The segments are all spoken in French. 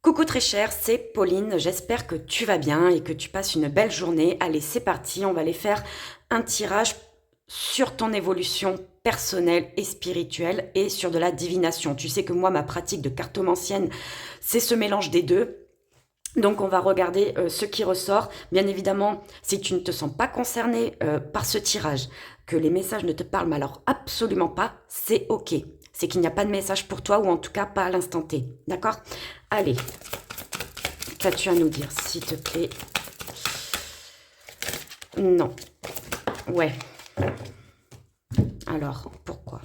Coucou très chère, c'est Pauline, j'espère que tu vas bien et que tu passes une belle journée. Allez, c'est parti, on va aller faire un tirage sur ton évolution personnelle et spirituelle et sur de la divination. Tu sais que moi, ma pratique de cartomancienne, c'est ce mélange des deux. Donc on va regarder ce qui ressort. Bien évidemment, si tu ne te sens pas concerné par ce tirage, que les messages ne te parlent mais alors absolument pas, c'est ok. C'est qu'il n'y a pas de message pour toi ou en tout cas pas à l'instant T. D'accord? Allez, qu'as-tu à nous dire, s'il te plaît? Non. Ouais. Alors, pourquoi?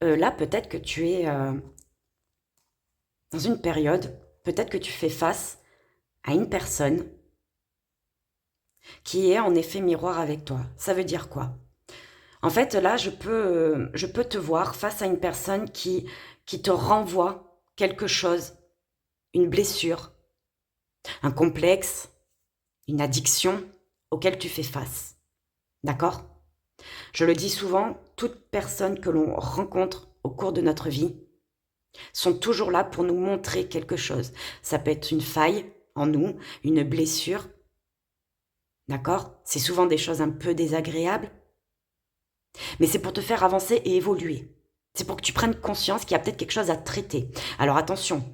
Là, peut-être que tu es dans une période, peut-être que tu fais face à une personne qui est en effet miroir avec toi. Ça veut dire quoi? En fait, là, je peux te voir face à une personne qui te renvoie quelque chose, une blessure, un complexe, une addiction auquel tu fais face. D'accord? Je le dis souvent, toutes personnes que l'on rencontre au cours de notre vie sont toujours là pour nous montrer quelque chose. Ça peut être une faille en nous, une blessure. D'accord? C'est souvent des choses un peu désagréables, mais c'est pour te faire avancer et évoluer. C'est pour que tu prennes conscience qu'il y a peut-être quelque chose à traiter. Alors attention,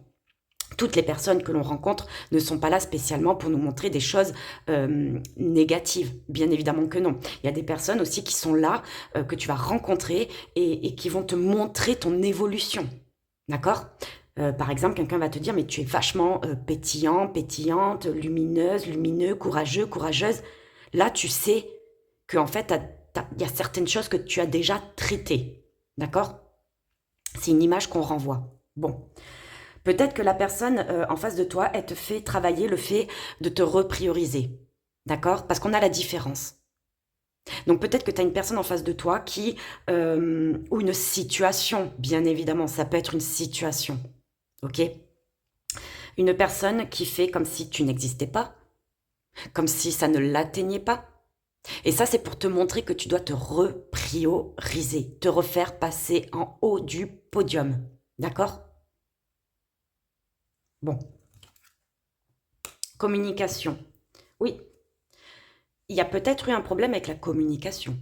toutes les personnes que l'on rencontre ne sont pas là spécialement pour nous montrer des choses négatives. Bien évidemment que non. Il y a des personnes aussi qui sont là, que tu vas rencontrer et qui vont te montrer ton évolution. D'accord? Par exemple, quelqu'un va te dire, mais tu es vachement pétillant, pétillante, lumineuse, lumineux, courageux, courageuse. Là, tu sais qu'en fait, il y a certaines choses que tu as déjà traitées. D'accord? C'est une image qu'on renvoie. Bon. Peut-être que la personne en face de toi, elle te fait travailler le fait de te reprioriser. D'accord? Parce qu'on a la différence. Donc peut-être que tu as une personne en face de toi qui, ou une situation, bien évidemment, ça peut être une situation. Ok? Une personne qui fait comme si tu n'existais pas, comme si ça ne l'atteignait pas. Et ça, c'est pour te montrer que tu dois te reprioriser, te refaire passer en haut du podium. D'accord? Bon. Communication. Oui, il y a peut-être eu un problème avec la communication.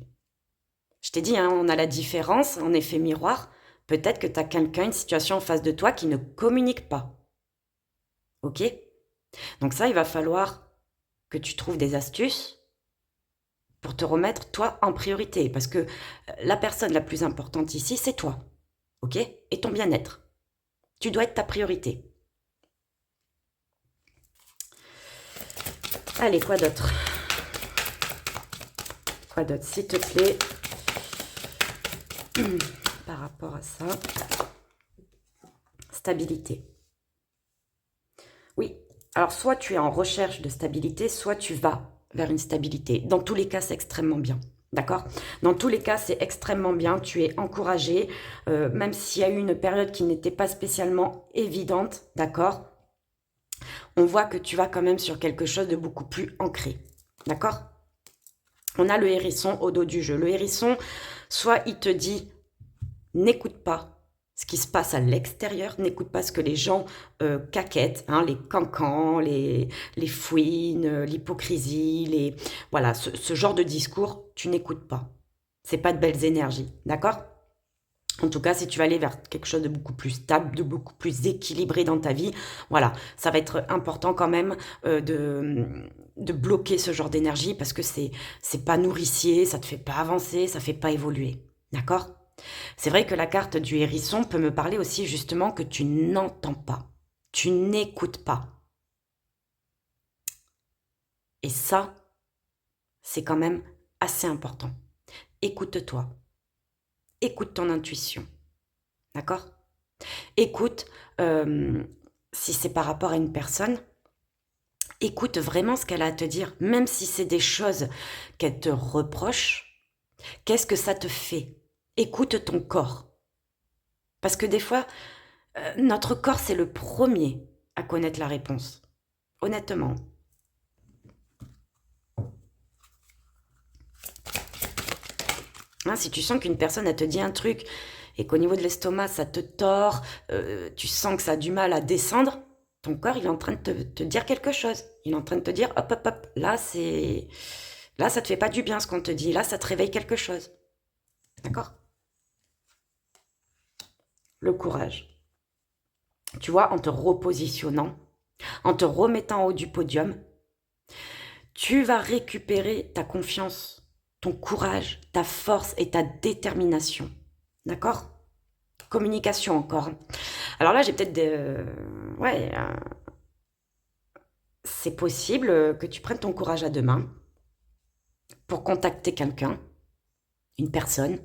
Je t'ai dit, hein, on a la différence, en effet miroir. Peut-être que tu as quelqu'un, une situation en face de toi qui ne communique pas. Ok? Donc ça, il va falloir que tu trouves des astuces pour te remettre toi en priorité. Parce que la personne la plus importante ici, c'est toi. Ok? Et ton bien-être. Tu dois être ta priorité. Allez, quoi d'autre? Quoi d'autre, s'il te plaît? Par rapport à ça. Stabilité. Oui, alors soit tu es en recherche de stabilité, soit tu vas vers une stabilité. Dans tous les cas, c'est extrêmement bien. D'accord? Dans tous les cas, c'est extrêmement bien. Tu es encouragé, même s'il y a eu une période qui n'était pas spécialement évidente. D'accord? On voit que tu vas quand même sur quelque chose de beaucoup plus ancré. D'accord? On a le hérisson au dos du jeu. Le hérisson, soit il te dit, n'écoute pas ce qui se passe à l'extérieur, n'écoute pas ce que les gens caquettent, hein, les cancans, les fouines, l'hypocrisie, voilà, ce genre de discours, tu n'écoutes pas. C'est pas de belles énergies, d'accord? En tout cas, si tu vas aller vers quelque chose de beaucoup plus stable, de beaucoup plus équilibré dans ta vie, voilà, ça va être important quand même de bloquer ce genre d'énergie parce que c'est pas nourricier, ça te fait pas avancer, ça fait pas évoluer, d'accord? C'est vrai que la carte du hérisson peut me parler aussi justement que tu n'entends pas, tu n'écoutes pas. Et ça, c'est quand même assez important. Écoute-toi, écoute ton intuition, d'accord? Écoute, euh, si c'est par rapport à une personne, écoute vraiment ce qu'elle a à te dire, même si c'est des choses qu'elle te reproche, qu'est-ce que ça te fait? Écoute ton corps. Parce que des fois, notre corps, c'est le premier à connaître la réponse. Honnêtement. Hein, si tu sens qu'une personne, elle te dit un truc et qu'au niveau de l'estomac, ça te tord, tu sens que ça a du mal à descendre, ton corps, il est en train de te dire quelque chose. Il est en train de te dire, hop, hop, hop, là, là, ça te fait pas du bien ce qu'on te dit. Là, ça te réveille quelque chose. D'accord? Le courage. Tu vois, en te repositionnant, en te remettant en haut du podium, tu vas récupérer ta confiance, ton courage, ta force et ta détermination. D'accord? Communication encore. Alors là, j'ai peut-être des... ouais, c'est possible que tu prennes ton courage à deux mains pour contacter quelqu'un, une personne,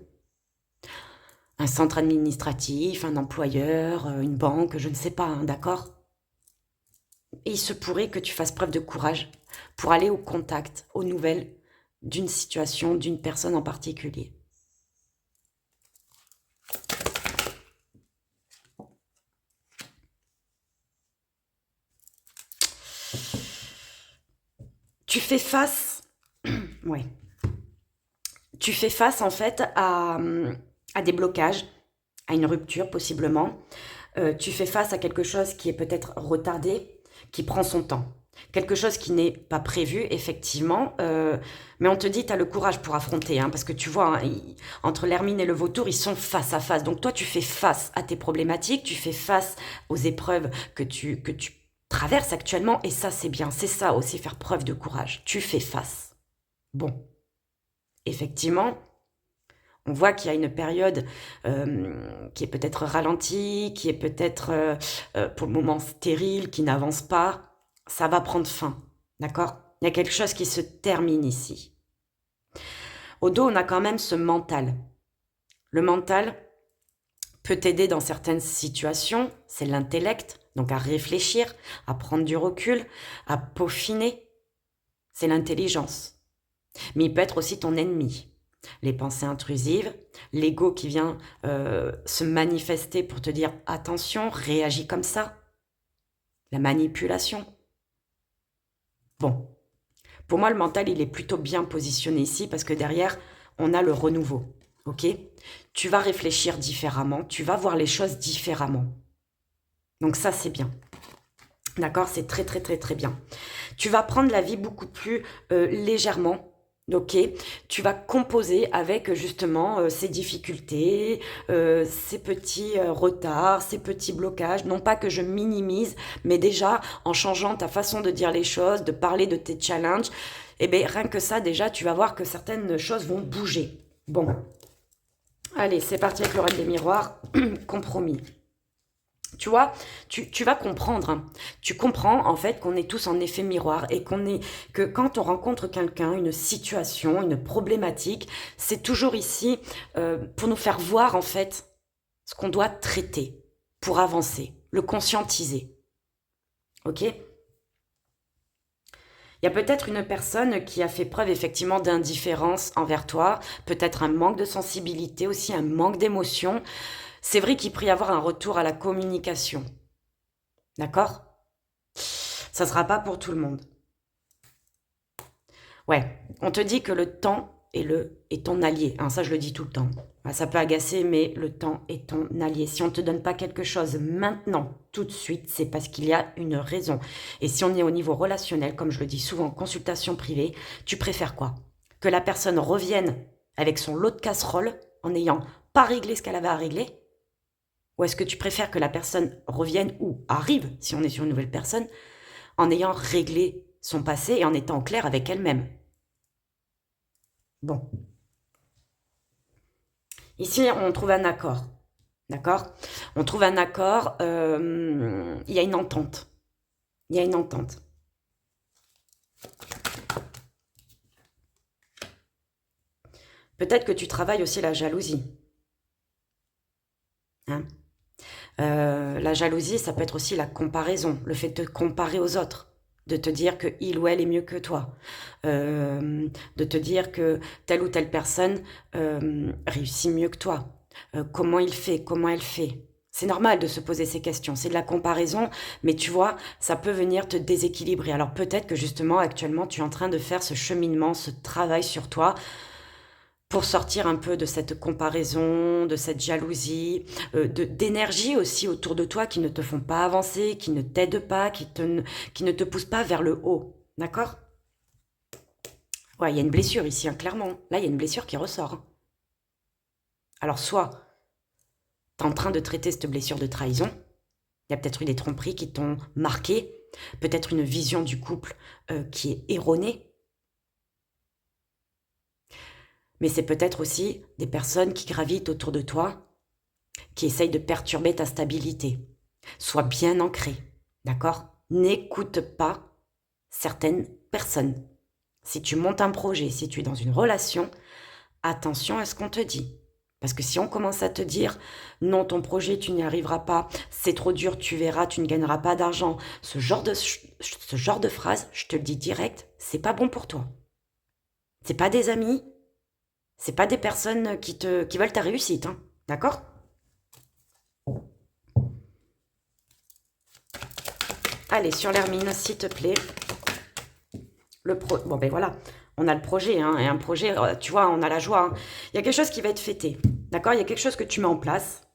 un centre administratif, un employeur, une banque, je ne sais pas, hein, d'accord? Et il se pourrait que tu fasses preuve de courage pour aller au contact, aux nouvelles d'une situation, d'une personne en particulier. Tu fais face, ouais, tu fais face en fait à des blocages, à une rupture possiblement. Tu fais face à quelque chose qui est peut-être retardé, qui prend son temps. Quelque chose qui n'est pas prévu, effectivement, mais on te dit, tu as le courage pour affronter, hein, parce que tu vois, hein, entre l'hermine et le vautour, ils sont face à face. Donc toi, tu fais face à tes problématiques, tu fais face aux épreuves que tu traverses actuellement, et ça, c'est bien. C'est ça aussi, faire preuve de courage. Tu fais face. Bon, effectivement, on voit qu'il y a une période qui est peut-être ralentie, qui est peut-être pour le moment stérile, qui n'avance pas. Ça va prendre fin, d'accord? Il y a quelque chose qui se termine ici. Au dos, on a quand même ce mental. Le mental peut t'aider dans certaines situations, c'est l'intellect, donc à réfléchir, à prendre du recul, à peaufiner, c'est l'intelligence. Mais il peut être aussi ton ennemi. Les pensées intrusives, l'ego qui vient se manifester pour te dire attention, réagis comme ça, la manipulation. Bon, pour moi le mental il est plutôt bien positionné ici parce que derrière on a le renouveau, ok? Tu vas réfléchir différemment, tu vas voir les choses différemment. Donc ça c'est bien, d'accord? C'est très très très très bien. Tu vas prendre la vie beaucoup plus légèrement. Ok, tu vas composer avec justement ces difficultés, ces petits retards, ces petits blocages. Non pas que je minimise, mais déjà en changeant ta façon de dire les choses, de parler de tes challenges, eh bien rien que ça déjà, tu vas voir que certaines choses vont bouger. Bon, allez, c'est parti avec le rôle des miroirs. Compromis. Tu vois, tu vas comprendre, hein. Tu comprends en fait qu'on est tous en effet miroir et que quand on rencontre quelqu'un, une situation, une problématique, c'est toujours ici pour nous faire voir en fait ce qu'on doit traiter pour avancer, le conscientiser. Ok? Il y a peut-être une personne qui a fait preuve effectivement d'indifférence envers toi, peut-être un manque de sensibilité aussi, un manque d'émotion. C'est vrai qu'il pourrait y avoir un retour à la communication. D'accord? Ça ne sera pas pour tout le monde. Ouais, on te dit que le temps est ton allié. Hein, ça, je le dis tout le temps. Ça peut agacer, mais le temps est ton allié. Si on ne te donne pas quelque chose maintenant, tout de suite, c'est parce qu'il y a une raison. Et si on est au niveau relationnel, comme je le dis souvent en consultation privée, tu préfères quoi? Que la personne revienne avec son lot de casseroles en n'ayant pas réglé ce qu'elle avait à régler? Ou est-ce que tu préfères que la personne revienne ou arrive, si on est sur une nouvelle personne, en ayant réglé son passé et en étant clair avec elle-même? Bon. Ici, on trouve un accord. D'accord? On trouve un accord, il y a une entente. Il y a une entente. Peut-être que tu travailles aussi la jalousie. Hein? La jalousie, ça peut être aussi la comparaison, le fait de te comparer aux autres, de te dire que il ou elle est mieux que toi, de te dire que telle ou telle personne réussit mieux que toi, comment il fait, comment elle fait. C'est normal de se poser ces questions, c'est de la comparaison, mais tu vois, ça peut venir te déséquilibrer. Alors peut-être que justement, actuellement, tu es en train de faire ce cheminement, ce travail sur toi, pour sortir un peu de cette comparaison, de cette jalousie, d'énergie aussi autour de toi qui ne te font pas avancer, qui ne t'aident pas, qui ne te poussent pas vers le haut. D'accord? Ouais, il y a une blessure ici, hein, clairement. Là, il y a une blessure qui ressort, hein. Alors, soit tu es en train de traiter cette blessure de trahison, il y a peut-être eu des tromperies qui t'ont marqué, peut-être une vision du couple qui est erronée, mais c'est peut-être aussi des personnes qui gravitent autour de toi, qui essayent de perturber ta stabilité. Sois bien ancré, d'accord? N'écoute pas certaines personnes. Si tu montes un projet, si tu es dans une relation, attention à ce qu'on te dit. Parce que si on commence à te dire non, ton projet, tu n'y arriveras pas, c'est trop dur, tu verras, tu ne gagneras pas d'argent, ce genre de phrase, je te le dis direct, c'est pas bon pour toi. C'est pas des amis, c'est pas des personnes qui veulent ta réussite, hein, d'accord? Allez, sur l'hermine, s'il te plaît. Bon, ben voilà, on a le projet, hein, et un projet, tu vois, on a la joie, hein. Il y a quelque chose qui va être fêté, d'accord? Il y a quelque chose que tu mets en place.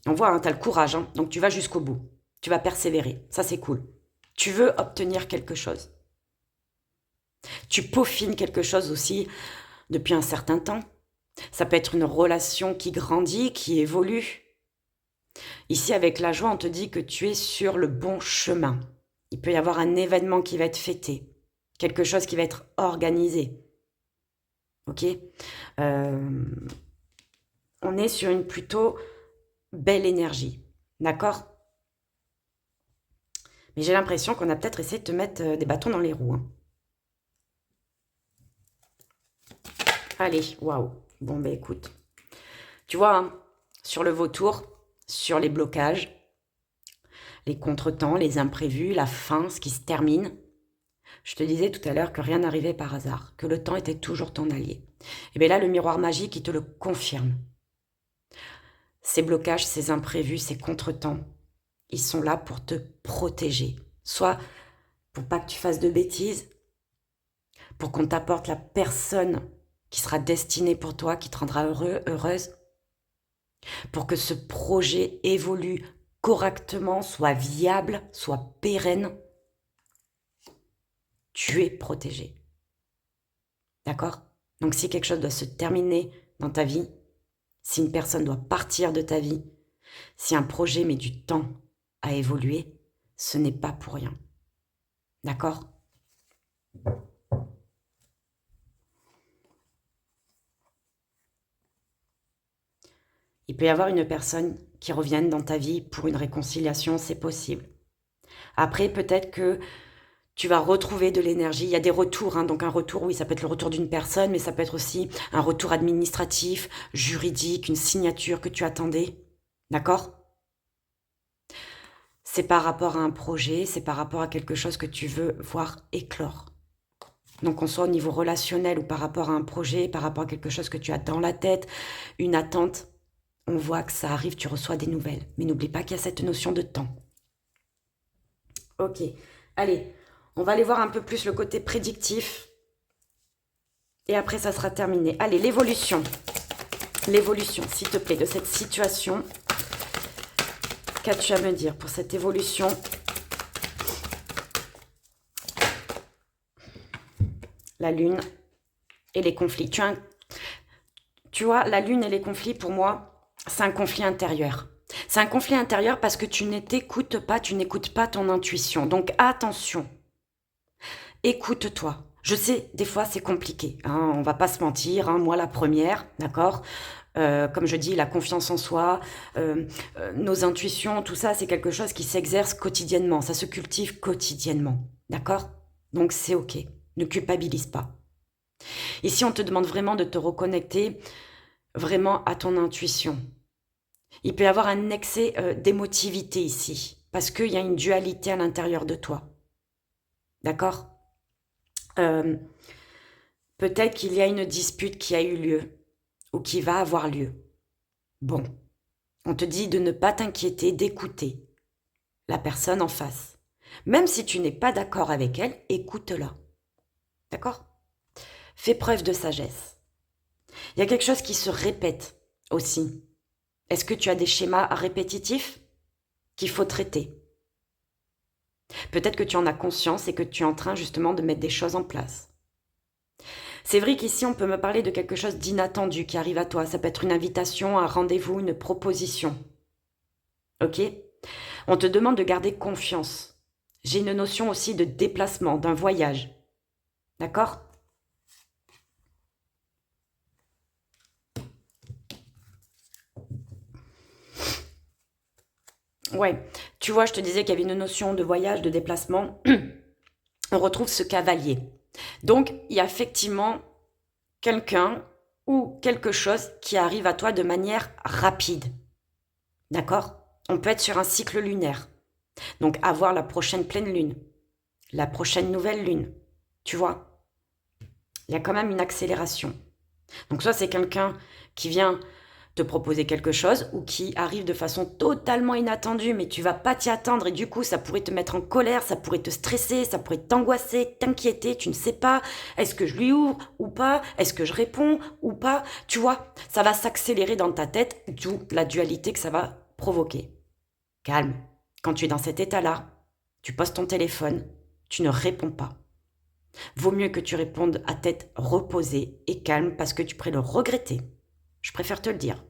On voit, hein, tu as le courage, hein, donc tu vas jusqu'au bout. Tu vas persévérer, ça c'est cool. Tu veux obtenir quelque chose. Tu peaufines quelque chose aussi depuis un certain temps. Ça peut être une relation qui grandit, qui évolue. Ici, avec la joie, on te dit que tu es sur le bon chemin. Il peut y avoir un événement qui va être fêté, quelque chose qui va être organisé. Ok? On est sur une plutôt belle énergie. D'accord? Mais j'ai l'impression qu'on a peut-être essayé de te mettre des bâtons dans les roues, hein. Allez, waouh. Bon, ben écoute. Tu vois, hein, sur le vautour, sur les blocages, les contretemps, les imprévus, la fin, ce qui se termine, je te disais tout à l'heure que rien n'arrivait par hasard, que le temps était toujours ton allié. Et bien là, le miroir magique, il te le confirme. Ces blocages, ces imprévus, ces contretemps, ils sont là pour te protéger. Soit pour pas que tu fasses de bêtises, pour qu'on t'apporte la personne qui sera destinée pour toi, qui te rendra heureux, heureuse, pour que ce projet évolue correctement, soit viable, soit pérenne, tu es protégé. D'accord? Donc si quelque chose doit se terminer dans ta vie, si une personne doit partir de ta vie, si un projet met du temps à évoluer, ce n'est pas pour rien. D'accord? Il peut y avoir une personne qui revienne dans ta vie pour une réconciliation, c'est possible. Après, peut-être que tu vas retrouver de l'énergie. Il y a des retours, hein. Donc un retour, oui, ça peut être le retour d'une personne, mais ça peut être aussi un retour administratif, juridique, une signature que tu attendais. D'accord? C'est par rapport à un projet, c'est par rapport à quelque chose que tu veux voir éclore. Donc qu'on soit au niveau relationnel ou par rapport à un projet, par rapport à quelque chose que tu as dans la tête, une attente, on voit que ça arrive, tu reçois des nouvelles. Mais n'oublie pas qu'il y a cette notion de temps. Ok, allez, on va aller voir un peu plus le côté prédictif. Et après, ça sera terminé. Allez, l'évolution. L'évolution, s'il te plaît, de cette situation. Qu'as-tu à me dire pour cette évolution? La lune et les conflits. Tu vois, la lune et les conflits, pour moi, c'est un conflit intérieur. C'est un conflit intérieur parce que tu ne t'écoutes pas, tu n'écoutes pas ton intuition. Donc attention, écoute-toi. Je sais, des fois c'est compliqué, hein, on va pas se mentir, hein, moi la première, d'accord. Comme je dis, la confiance en soi, nos intuitions, tout ça, c'est quelque chose qui s'exerce quotidiennement, ça se cultive quotidiennement, d'accord. Donc c'est ok, ne culpabilise pas. Ici, on te demande vraiment de te reconnecter vraiment à ton intuition. Il peut y avoir un excès d'émotivité ici, parce qu'il y a une dualité à l'intérieur de toi. D'accord? Peut-être qu'il y a une dispute qui a eu lieu, ou qui va avoir lieu. Bon, on te dit de ne pas t'inquiéter, d'écouter la personne en face. Même si tu n'es pas d'accord avec elle, écoute-la. D'accord? Fais preuve de sagesse. Il y a quelque chose qui se répète aussi. Est-ce que tu as des schémas répétitifs qu'il faut traiter? Peut-être que tu en as conscience et que tu es en train justement de mettre des choses en place. C'est vrai qu'ici, on peut me parler de quelque chose d'inattendu qui arrive à toi. Ça peut être une invitation, un rendez-vous, une proposition. Ok? On te demande de garder confiance. J'ai une notion aussi de déplacement, d'un voyage. D'accord? Ouais. Tu vois, je te disais qu'il y avait une notion de voyage, de déplacement. On retrouve ce cavalier. Donc, il y a effectivement quelqu'un ou quelque chose qui arrive à toi de manière rapide. D'accord? On peut être sur un cycle lunaire. Donc, avoir la prochaine pleine lune, la prochaine nouvelle lune. Tu vois? Il y a quand même une accélération. Donc, soit c'est quelqu'un qui vient te proposer quelque chose ou qui arrive de façon totalement inattendue, mais tu vas pas t'y attendre et du coup ça pourrait te mettre en colère, ça pourrait te stresser, ça pourrait t'angoisser, t'inquiéter, tu ne sais pas, est-ce que je lui ouvre ou pas, est-ce que je réponds ou pas, tu vois, ça va s'accélérer dans ta tête, d'où la dualité que ça va provoquer. Calme, quand tu es dans cet état-là, tu poses ton téléphone, tu ne réponds pas. Vaut mieux que tu répondes à tête reposée et calme parce que tu pourrais le regretter. Je préfère te le dire.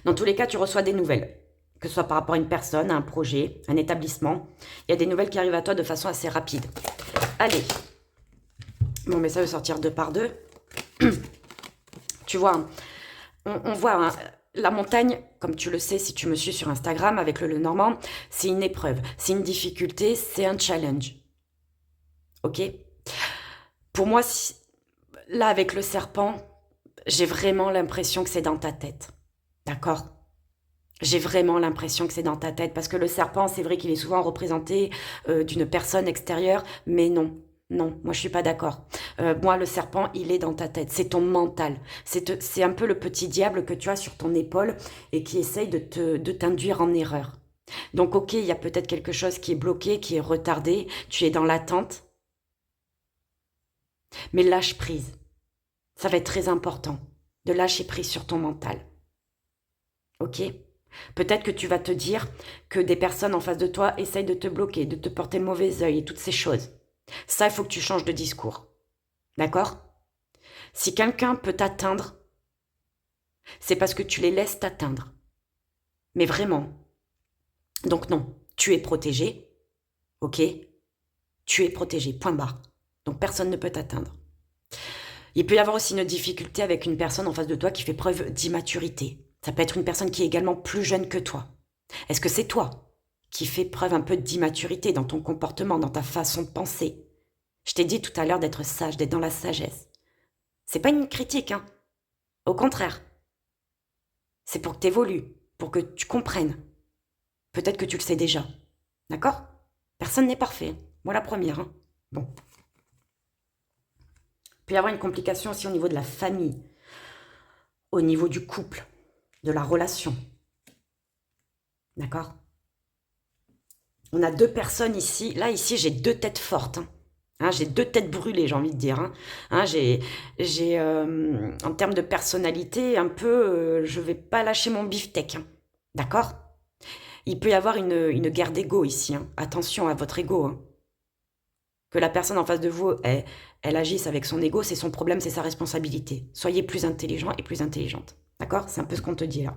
Dans tous les cas, tu reçois des nouvelles, que ce soit par rapport à une personne, à un projet, un établissement. Il y a des nouvelles qui arrivent à toi de façon assez rapide. Allez. Bon, mais ça veut sortir deux par deux. Tu vois, on voit la montagne, comme tu le sais si tu me suis sur Instagram avec le Normand, c'est une épreuve, c'est une difficulté, c'est un challenge. Ok? Pour moi, là, avec le serpent, j'ai vraiment l'impression que c'est dans ta tête. D'accord? J'ai vraiment l'impression que c'est dans ta tête parce que le serpent, c'est vrai qu'il est souvent représenté d'une personne extérieure, mais non. Non, moi je suis pas d'accord. Moi, le serpent, il est dans ta tête. C'est ton mental. C'est un peu le petit diable que tu as sur ton épaule et qui essaye de t'induire en erreur. Donc, ok, il y a peut-être quelque chose qui est bloqué, qui est retardé. Tu es dans l'attente. Mais lâche prise. Ça va être très important de lâcher prise sur ton mental. Ok? Peut-être que tu vas te dire que des personnes en face de toi essayent de te bloquer, de te porter le mauvais œil et toutes ces choses. Ça, il faut que tu changes de discours. D'accord? Si quelqu'un peut t'atteindre, c'est parce que tu les laisses t'atteindre. Mais vraiment. Donc non, tu es protégé. Ok? Tu es protégé. Point barre. Donc personne ne peut t'atteindre. Il peut y avoir aussi une difficulté avec une personne en face de toi qui fait preuve d'immaturité. Ça peut être une personne qui est également plus jeune que toi. Est-ce que c'est toi qui fais preuve un peu d'immaturité dans ton comportement, dans ta façon de penser? Je t'ai dit tout à l'heure d'être sage, d'être dans la sagesse. C'est pas une critique, hein. Au contraire. C'est pour que tu évolues, pour que tu comprennes. Peut-être que tu le sais déjà. D'accord? Personne n'est parfait. Moi la première, hein. Bon. Il peut y avoir une complication aussi au niveau de la famille, au niveau du couple, de la relation. D'accord? On a deux personnes ici. Là, ici, j'ai deux têtes fortes. Hein. Hein, j'ai deux têtes brûlées, j'ai envie de dire. Hein. Hein, en termes de personnalité, un peu, je vais pas lâcher mon beefsteak. Hein. D'accord? Il peut y avoir une guerre d'ego ici. Hein. Attention à votre ego. Hein. Que la personne en face de vous, elle agisse avec son ego, c'est son problème, c'est sa responsabilité. Soyez plus intelligent et plus intelligente. D'accord? C'est un peu ce qu'on te dit là.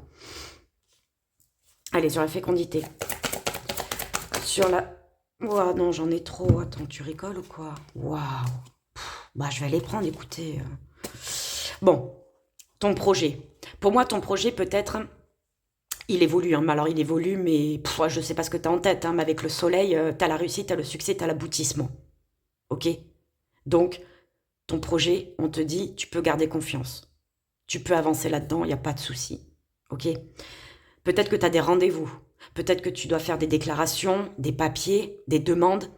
Allez, sur la fécondité. Sur la... Ouah, non, j'en ai trop. Attends, tu rigoles ou quoi? Waouh. Bah, je vais aller prendre, écoutez. Bon, ton projet. Pour moi, ton projet, peut-être, il évolue. Hein. Alors, il évolue, mais je sais pas ce que tu as en tête. Hein, mais avec le soleil, tu as la réussite, tu as le succès, tu as l'aboutissement. Ok? Donc, ton projet, on te dit, tu peux garder confiance. Tu peux avancer là-dedans, il n'y a pas de souci. Ok? Peut-être que tu as des rendez-vous. Peut-être que tu dois faire des déclarations, des papiers, des demandes,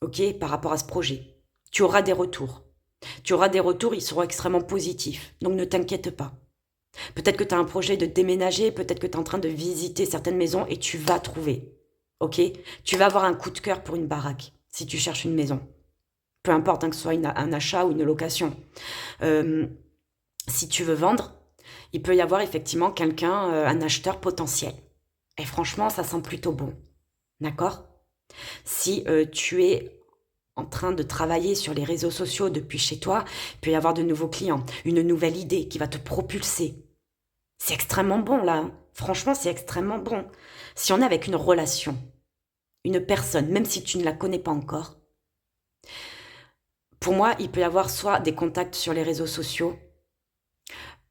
ok, par rapport à ce projet. Tu auras des retours. Tu auras des retours, ils seront extrêmement positifs. Donc ne t'inquiète pas. Peut-être que tu as un projet de déménager, peut-être que tu es en train de visiter certaines maisons et tu vas trouver. Ok? Tu vas avoir un coup de cœur pour une baraque si tu cherches une maison. Peu importe hein, que ce soit un achat ou une location. Si tu veux vendre, il peut y avoir effectivement quelqu'un, un acheteur potentiel. Et franchement, ça sent plutôt bon. D'accord? Si tu es en train de travailler sur les réseaux sociaux depuis chez toi, il peut y avoir de nouveaux clients, une nouvelle idée qui va te propulser. C'est extrêmement bon là, hein. Franchement, c'est extrêmement bon. Si on est avec une relation, une personne, même si tu ne la connais pas encore, pour moi, il peut y avoir soit des contacts sur les réseaux sociaux,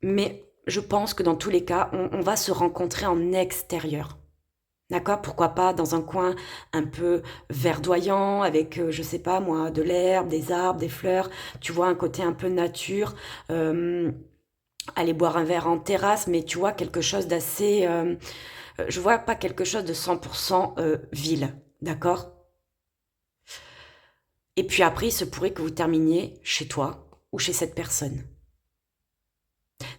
mais je pense que dans tous les cas, on va se rencontrer en extérieur. D'accord? Pourquoi pas dans un coin un peu verdoyant avec, je sais pas moi, de l'herbe, des arbres, des fleurs. Tu vois, un côté un peu nature. euh, Aller boire un verre en terrasse, mais tu vois, quelque chose d'assez... je vois pas quelque chose de 100% ville. D'accord? Et puis après, il se pourrait que vous terminiez chez toi ou chez cette personne.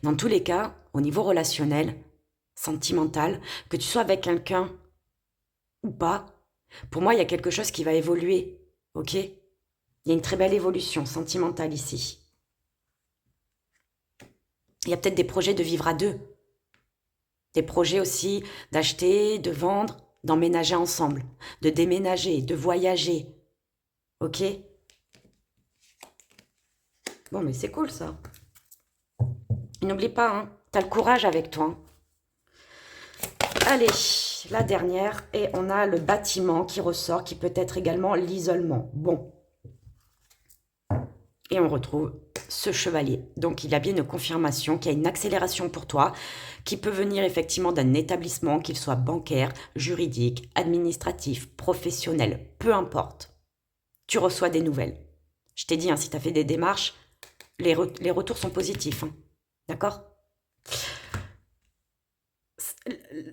Dans tous les cas, au niveau relationnel, sentimental, que tu sois avec quelqu'un ou pas, pour moi, il y a quelque chose qui va évoluer. Ok? Il y a une très belle évolution sentimentale ici. Il y a peut-être des projets de vivre à deux. Des projets aussi d'acheter, de vendre, d'emménager ensemble, de déménager, de voyager. Ok? Bon, mais c'est cool ça. Et n'oublie pas, hein, t'as le courage avec toi, hein. Allez, la dernière, et on a le bâtiment qui ressort, qui peut être également l'isolement. Bon, et on retrouve ce chevalier. Donc il y a bien une confirmation qu'il y a une accélération pour toi, qui peut venir effectivement d'un établissement, qu'il soit bancaire, juridique, administratif, professionnel, peu importe. Tu reçois des nouvelles. Je t'ai dit, hein, si tu as fait des démarches, les retours sont positifs, hein. D'accord?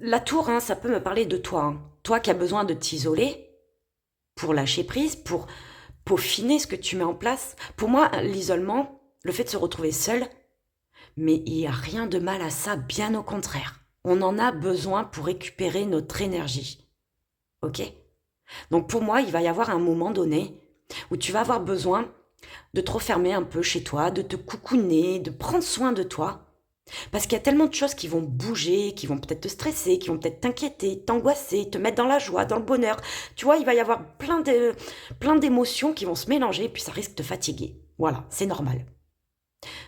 La tour, hein, ça peut me parler de toi, hein. Toi qui as besoin de t'isoler pour lâcher prise, pour peaufiner ce que tu mets en place. Pour moi, l'isolement, le fait de se retrouver seul, mais il n'y a rien de mal à ça, bien au contraire. On en a besoin pour récupérer notre énergie. Ok? Donc pour moi, il va y avoir un moment donné où tu vas avoir besoin de te refermer un peu chez toi, de te coucouner, de prendre soin de toi. Parce qu'il y a tellement de choses qui vont bouger, qui vont peut-être te stresser, qui vont peut-être t'inquiéter, t'angoisser, te mettre dans la joie, dans le bonheur. Tu vois, il va y avoir plein d'émotions qui vont se mélanger, puis ça risque de te fatiguer. Voilà, c'est normal.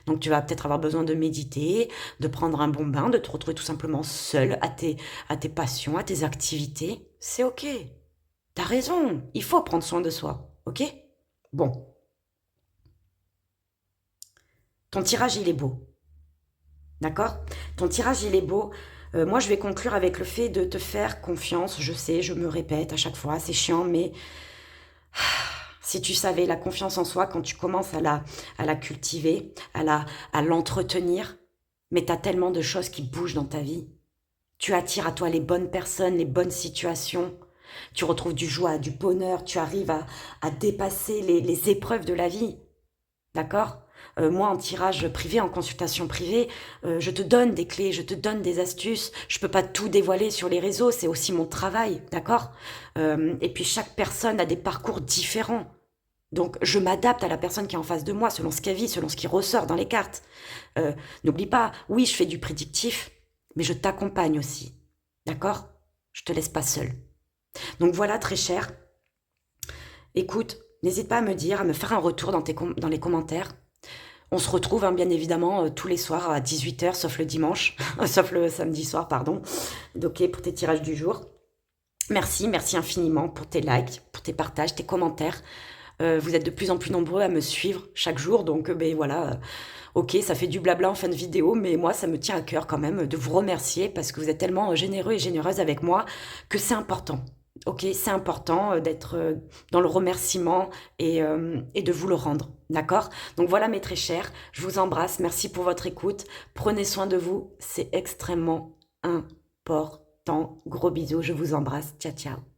Donc tu vas peut-être avoir besoin de méditer, de prendre un bon bain, de te retrouver tout simplement seul à tes passions, à tes activités. C'est ok. T'as raison, il faut prendre soin de soi. Ok? Bon, ton tirage, il est beau. D'accord? Ton tirage, il est beau. Moi, je vais conclure avec le fait de te faire confiance. Je sais, je me répète à chaque fois, c'est chiant, mais si tu savais la confiance en soi, quand tu commences à la cultiver, à l'entretenir, mais tu as tellement de choses qui bougent dans ta vie. Tu attires à toi les bonnes personnes, les bonnes situations. Tu retrouves du joie, du bonheur. Tu arrives à dépasser les épreuves de la vie. D'accord? Moi, en tirage privé, en consultation privée, je te donne des clés, je te donne des astuces. Je peux pas tout dévoiler sur les réseaux, c'est aussi mon travail, d'accord? Et puis chaque personne a des parcours différents. Donc je m'adapte à la personne qui est en face de moi, selon ce qu'elle vit, selon ce qui ressort dans les cartes. Euh, N'oublie pas, oui, je fais du prédictif, mais je t'accompagne aussi, d'accord? Je te laisse pas seule. Donc voilà, très cher. Écoute, n'hésite pas à me dire, à me faire un retour dans les commentaires. On se retrouve, hein, bien évidemment, tous les soirs à 18h, sauf le dimanche, sauf le samedi soir, pardon. Ok, pour tes tirages du jour. Merci infiniment pour tes likes, pour tes partages, tes commentaires. Vous êtes de plus en plus nombreux à me suivre chaque jour, donc ben voilà. Ok, ça fait du blabla en fin de vidéo, mais moi, ça me tient à cœur quand même de vous remercier parce que vous êtes tellement généreux et généreuses avec moi que c'est important. Ok, c'est important d'être dans le remerciement et de vous le rendre. D'accord? Donc voilà mes très chers, je vous embrasse, merci pour votre écoute. Prenez soin de vous, c'est extrêmement important. Gros bisous, je vous embrasse. Ciao, ciao.